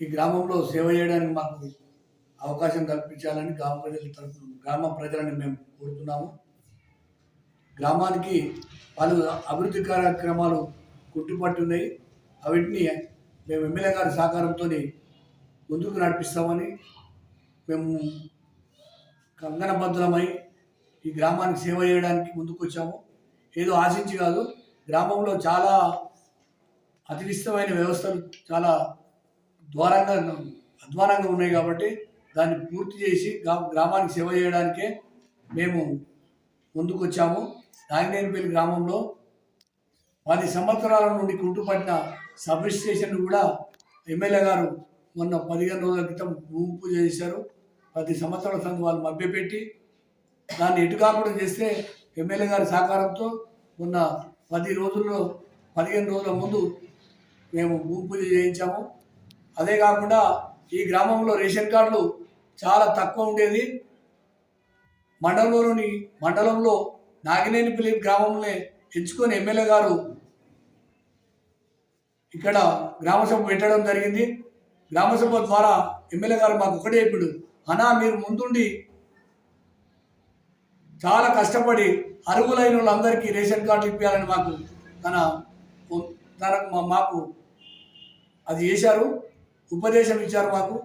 ఈ గ్రామంలో సేవ చేయడానికి మాకు అవకాశం కల్పించాలని గ్రామ ప్రజలని మేము కోరుతున్నాము. గ్రామానికి పలు అభివృద్ధి కార్యక్రమాలు కుంటుపట్టున్నాయి. అవిటిని మేము ఎమ్మెల్యే గారి సహకారంతో ముందుకు నడిపిస్తామని మేము కంగనబద్ధమై ఈ గ్రామానికి సేవ చేయడానికి ముందుకు వచ్చాము. ఏదో ఆశించి కాదు, గ్రామంలో చాలా అతినిష్టమైన వ్యవస్థలు చాలా అధ్వానంగా ఉన్నాయి కాబట్టి దాన్ని పూర్తి చేసి గ్రామానికి సేవ చేయడానికే మేము ముందుకు వచ్చాము. నాగినేనిపల్లి గ్రామంలో 10 సంవత్సరాల నుండి కుంటుపట్టిన సబ్ స్టేషన్ కూడా ఎమ్మెల్యే గారు మొన్న 15 రోజుల క్రితం భూమి పూజ చేశారు. 10 సంవత్సరాల సంది వాళ్ళు మభ్యపెట్టి దాన్ని ఎటుకాకుండా చేస్తే ఎమ్మెల్యే గారి సహకారంతో మొన్న 15 రోజుల ముందు మేము భూమి పూజ చేయించాము. అదే కాకుండా ఈ గ్రామంలో రేషన్ కార్డులు చాలా తక్కువ ఉండేది. మండలంలో నాగినేనిపల్లి గ్రామంలో ఎంచుకొని ఎమ్మెల్యే గారు ఇక్కడ గ్రామసభ పెట్టడం జరిగింది. గ్రామసభ ద్వారా ఎమ్మెల్యే గారు మాకు ఒకటే ఇప్పుడు అనా మీరు ముందుండి చాలా కష్టపడి అర్హులైన వాళ్ళందరికీ రేషన్ కార్డు ఇప్పించాలని మాకు అది చేశారు, ఉపదేశం ఇచ్చారు మాకు.